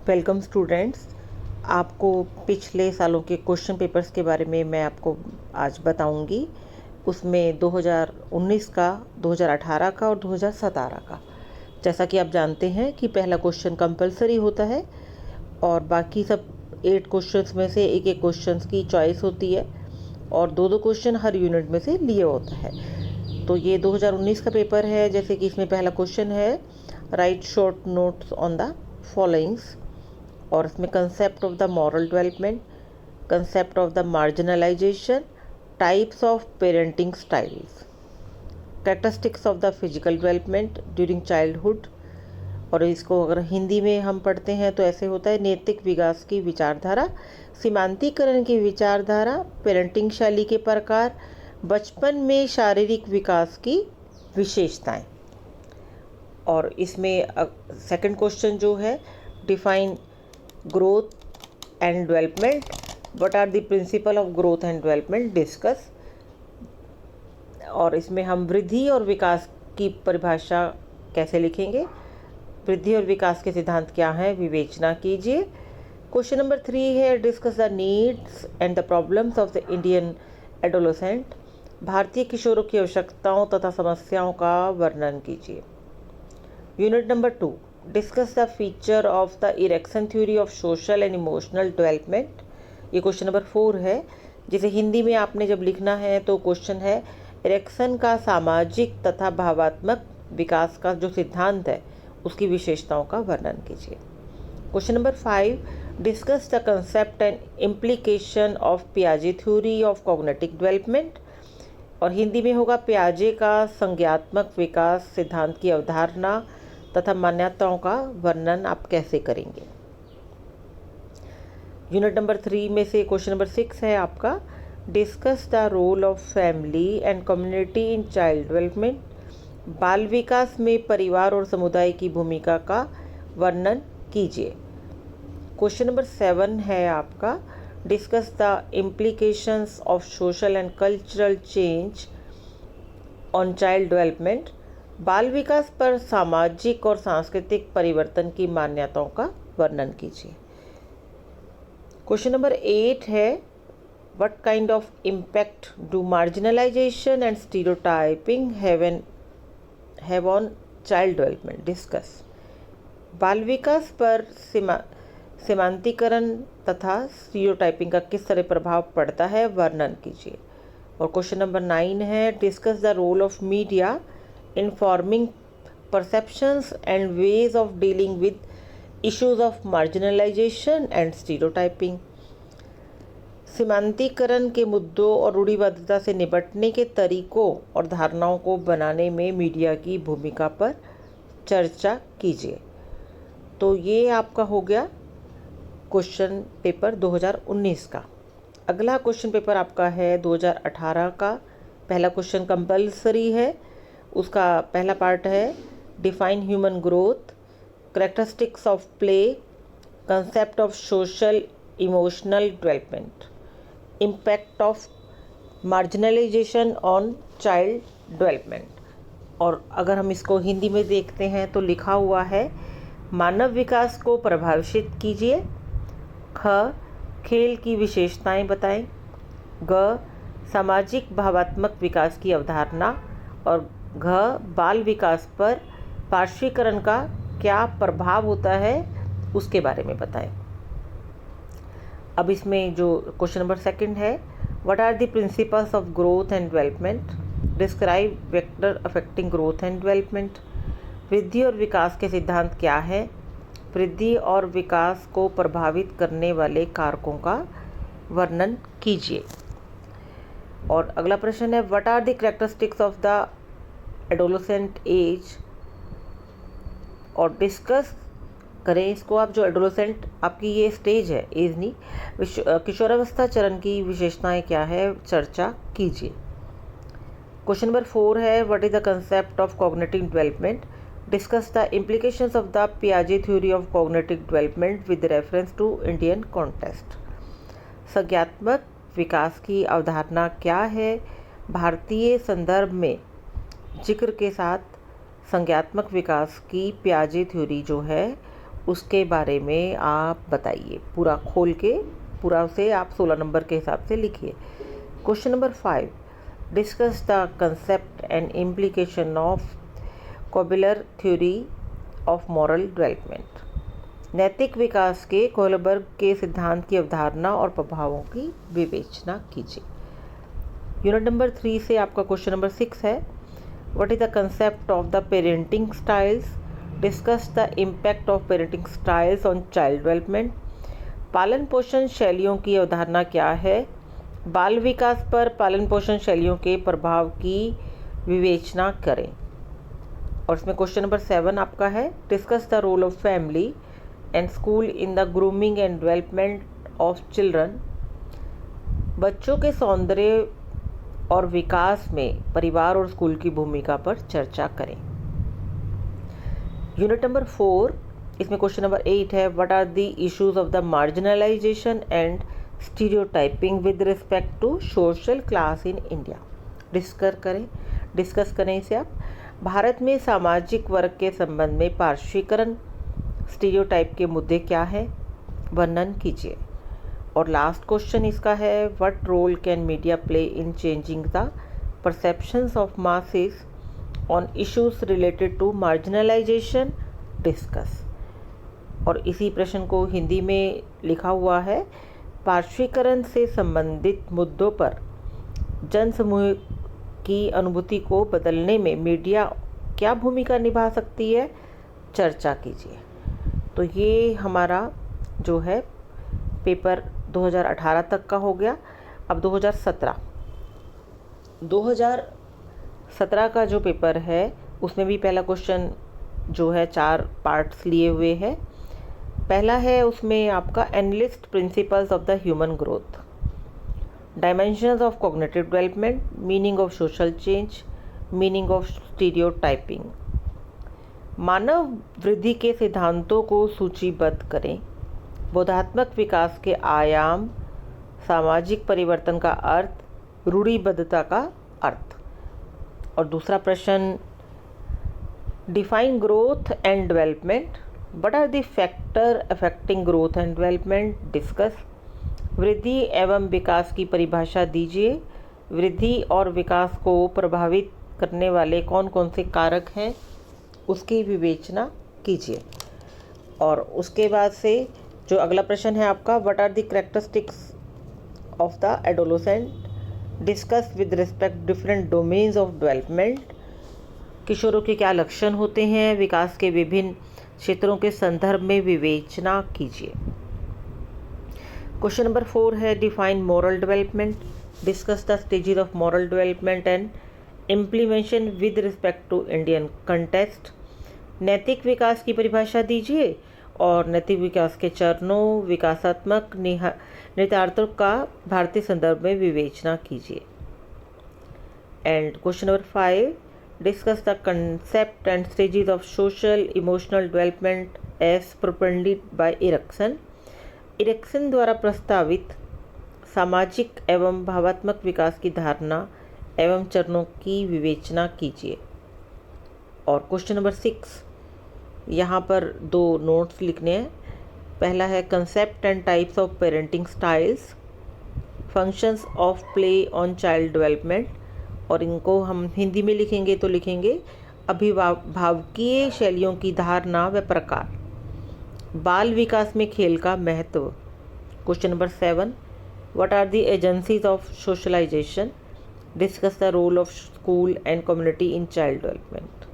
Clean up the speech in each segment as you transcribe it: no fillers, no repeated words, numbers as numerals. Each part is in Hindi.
Welcome students. आपको पिछले सालों के क्वेश्चन पेपर्स के बारे में मैं आपको आज बताऊंगी। उसमें 2019 का, 2018 का और 2017 का। जैसा कि आप जानते हैं कि पहला क्वेश्चन कंपलसरी होता है और बाकी सब 8 क्वेश्चंस में से एक एक क्वेश्चंस की चॉइस होती है और दो दो क्वेश्चन हर यूनिट में से लिए होता है। तो ये 2019 का पेपर है। जैसे कि इसमें पहला क्वेश्चन है, right short notes on the followings. और इसमें concept of the moral development, concept of the marginalisation, types of parenting styles, characteristics of the physical development during childhood. और इसको अगर हिंदी में हम पढ़ते हैं तो ऐसे होता है, नैतिक विकास की विचारधारा, सीमांतीकरण की विचारधारा, पेरेंटिंग शैली के प्रकार, बचपन में शारीरिक विकास की विशेषताएं। और इसमें सेकंड क्वेश्चन जो है, define growth and development, what are the principle of growth and development, discuss. और इसमें हम वृद्धि और विकास की परिभाषा कैसे लिखेंगे, वृद्धि और विकास के सिद्धांत क्या हैं, विवेचना कीजिए। क्वेश्चन नंबर 3 है, discuss the needs and the problems of the Indian adolescent, भारतीय किशोरों की आवश्यकताओं तथा समस्याओं का वर्णन कीजिए। Unit number 2, discuss the feature of the erection theory of social and emotional development. ये क्वेश्चन नंबर 4 है, जिसे हिंदी में आपने जब लिखना है तो क्वेश्चन है, इरेक्शन का सामाजिक तथा भावात्मक विकास का जो सिद्धांत है उसकी विशेषताओं का वर्णन कीजिए। Question number 5, discuss the concept and implication of पियाजे थ्योरी ऑफ कॉग्निटिव डेवलपमेंट। और हिंदी में होगा, पियाजे का संज्ञात्मक विकास सिद्धांत की अवधारणा तथा मान्यताओं का वर्णन आप कैसे करेंगे। यूनिट नंबर 3 में से क्वेश्चन नंबर 6 है आपका, discuss the role of family and community in child development, बाल विकास में परिवार और समुदाय की भूमिका का वर्णन कीजिए। क्वेश्चन नंबर 7 है आपका, discuss the implications of social and cultural change on child development, बाल विकास पर सामाजिक और सांस्कृतिक परिवर्तन की मान्यताओं का वर्णन कीजिए। क्वेश्चन नंबर 8 है, what kind of impact do marginalisation and stereotyping have on child development, discuss. बाल विकास पर सीमांतीकरण तथा स्टीरियोटाइपिंग का किस तरह प्रभाव पड़ता है, वर्णन कीजिए। और क्वेश्चन नंबर 9 है, discuss the role of media in forming perceptions and ways of dealing with issues of marginalization and stereotyping। सीमांतीकरण के मुद्दों और रूढ़िवादिता से निपटने के तरीकों और धारणाओं को बनाने में मीडिया की भूमिका पर चर्चा कीजिए। तो ये आपका हो गया क्वेश्चन पेपर 2019 का। अगला क्वेश्चन पेपर आपका है 2018 का। पहला क्वेश्चन कंपलसरी है, उसका पहला पार्ट है, define human growth, characteristics of play, concept of social emotional development, impact of marginalisation on child development. और अगर हम इसको हिंदी में देखते हैं तो लिखा हुआ है, मानव विकास को प्रभावित कीजिए। ख, खेल की विशेषताएं बताएं। ग, सामाजिक भावात्मक विकास की अवधारणा। और घ, बाल विकास पर पार्श्वीकरण का क्या प्रभाव होता है उसके बारे में बताएं। अब इसमें जो क्वेश्चन नंबर 2 है, what are the principles of growth and development, describe vector affecting growth and development. वृद्धि और विकास के सिद्धांत क्या है, वृद्धि और विकास को प्रभावित करने वाले कारकों का वर्णन कीजिए। और अगला प्रश्न है, what are the characteristics of the adolescent age. और डिस्कस करें इसको आप, जो एडोलेसेंट आपकी ये स्टेज है, एज नहीं, किशोरावस्था चरण की विशेषताएं क्या है, चर्चा कीजिए। क्वेश्चन नंबर 4 है, what is the concept of cognitive development, discuss the implications of the पियाजे theory of cognitive development with reference to Indian context. संज्ञात्मक विकास की अवधारणा क्या है, भारतीय संदर्भ में जिक्र के साथ संज्ञात्मक विकास की पियाजे थ्योरी जो है उसके बारे में आप बताइए। पूरा खोल के पूरा से आप 16 नंबर के हिसाब से लिखिए। Question number 5, discuss the concept and implication of cobbler theory of moral development. नैतिक विकास के कोहलबर्ग के सिद्धांत की अवधारणा और प्रभावों की विवेचना कीजिए। यूनिट नंबर 3 से आपका क्वेश्चन नंबर 6 है, what is the concept of the parenting styles, discuss the impact of parenting styles on child development. पालन पोषण शैलियों की अवधारणा क्या है, बाल विकास पर पालन पोषण शैलियों के प्रभाव की विवेचना करें। और इसमें क्वेश्चन नंबर 7 आपका है, discuss the role of family and school in the grooming and development of children. बच्चों के सौंदर्य और विकास में परिवार और स्कूल की भूमिका पर चर्चा करें। यूनिट नंबर 4, इसमें क्वेश्चन नंबर 8 है, what are the issues of the marginalisation and stereotyping with respect to social class in India. Discuss करें इसे आप। भारत में सामाजिक वर्ग के संबंध में पार्श्वीकरण स्टीरियोटाइप के मुद्दे क्या हैं, वर्णन कीजिए। और लास्ट क्वेश्चन इसका है, what role can media play in changing the perceptions of masses on issues related to marginalisation, discuss. और इसी प्रश्न को हिंदी में लिखा हुआ है, पार्श्वीकरण से संबंधित मुद्दों पर जनसमूह की अनुभूति को बदलने में मीडिया क्या भूमिका निभा सकती है, चर्चा कीजिए। तो ये हमारा जो है पेपर 2018 तक का हो गया। अब 2017 का जो पेपर है उसमें भी पहला क्वेश्चन जो है 4 पार्ट्स लिए हुए है। पहला है उसमें आपका analyst principles of the human growth, dimensions of cognitive development, meaning of social change, meaning of stereotyping. मानव वृद्धि के सिद्धांतों को सूचीबद्ध करें, बोधात्मक विकास के आयाम, सामाजिक परिवर्तन का अर्थ, रूढ़िबद्धता का अर्थ। और दूसरा प्रश्न, define growth and development, what are the factor affecting growth and development, discuss. वृद्धि एवं विकास की परिभाषा दीजिए, वृद्धि और विकास को प्रभावित करने वाले कौन कौन से कारक हैं उसकी विवेचना कीजिए। और उसके बाद से जो अगला प्रश्न है आपका, what are the characteristics of the adolescent, discuss with respect different domains of development. किशोरों के क्या लक्षण होते हैं, विकास के विभिन्न क्षेत्रों के संदर्भ में विवेचना कीजिए। क्वेश्चन नंबर 4 है, define moral development, discuss the stages of moral development and implementation with respect to Indian context. नैतिक विकास की परिभाषा दीजिए और नैतिक विकास के चरणों, विकासात्मक निहितार्थों का भारतीय संदर्भ में विवेचना कीजिए। And question number 5, discuss the concept and stages of social emotional development as propounded by Erikson. Erikson द्वारा प्रस्तावित सामाजिक एवं भावात्मक विकास की धारणा एवं चरणों की विवेचना कीजिए। और क्वेश्चन नंबर 6, यहाँ पर 2 नोट्स लिखने हैं। पहला है concept and types of parenting styles, functions of play on child development. और इनको हम हिंदी में लिखेंगे तो लिखेंगे अभिभावकीय शैलियों की धारणा व प्रकार, बाल विकास में खेल का महत्व। Question number 7, what are the agencies of socialisation, discuss the role of school and community in child development.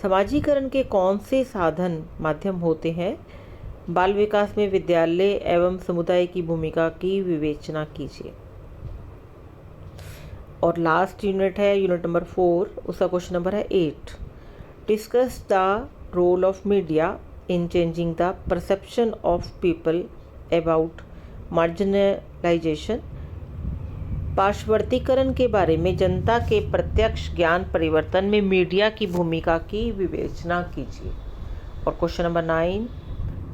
समाजीकरण के कौन से साधन माध्यम होते हैं, बाल विकास में विद्यालय एवं समुदाय की भूमिका की विवेचना कीजिए। और लास्ट यूनिट है यूनिट नंबर 4, उसका क्वेश्चन नंबर है 8, discuss the role of media in changing the perception of people about marginalisation. पार्श्ववर्तीकरण के बारे में जनता के प्रत्यक्ष ज्ञान परिवर्तन में मीडिया की भूमिका की विवेचना कीजिए। और question number 9,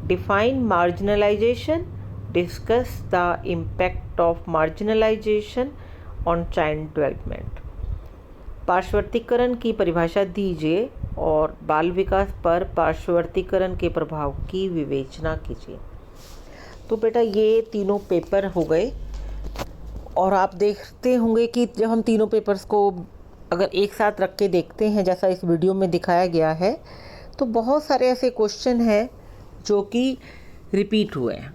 define marginalisation, discuss the impact of marginalisation on child development. पार्श्ववर्तीकरण की परिभाषा दीजिए, और बाल विकास पर पार्श्ववर्तीकरण के प्रभाव की विवेचना कीजिए। तो बेटा ये तीनों पेपर हो गए और आप देखते होंगे कि जब हम तीनों पेपर्स को अगर एक साथ रख के देखते हैं जैसा इस वीडियो में दिखाया गया है, तो बहुत सारे ऐसे क्वेश्चन हैं जो कि रिपीट हुए हैं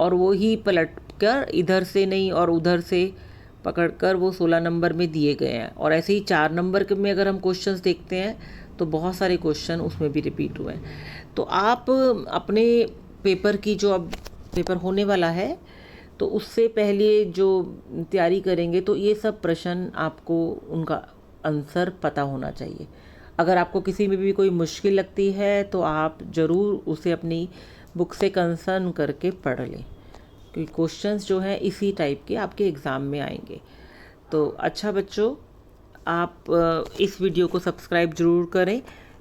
और वो ही पलट कर इधर से नहीं और उधर से पकड़कर वो 16 नंबर में दिए गए हैं। और ऐसे ही 4 नंबर में अगर हम क्वेश्चंस देखते हैं तो बहुत सारे क्वेश्चन उसमें भी रिपीट हुए हैं। तो आप अपने पेपर की जो अब पेपर होने वाला है तो उससे पहले जो तैयारी करेंगे तो ये सब प्रश्न आपको उनका आंसर पता होना चाहिए। अगर आपको किसी में भी कोई मुश्किल लगती है तो आप ज़रूर उसे अपनी बुक से कंसर्न करके पढ़ लें, क्योंकि क्वेश्चंस जो हैं इसी टाइप के आपके एग्ज़ाम में आएंगे। तो अच्छा बच्चों, आप इस वीडियो को सब्सक्राइब ज़रूर करें,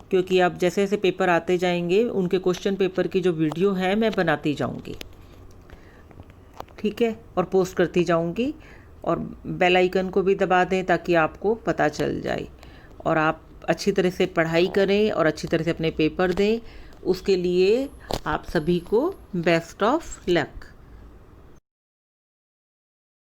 क्योंकि आप जैसे जैसे पेपर आते जाएंगे उनके क्वेश्चन पेपर की जो वीडियो है मैं बनाती जाऊंगी, ठीक है, और पोस्ट करती जाऊंगी। और बेल आइकन को भी दबा दें ताकि आपको पता चल जाए और आप अच्छी तरह से पढ़ाई करें और अच्छी तरह से अपने पेपर दें। उसके लिए आप सभी को बेस्ट ऑफ लक।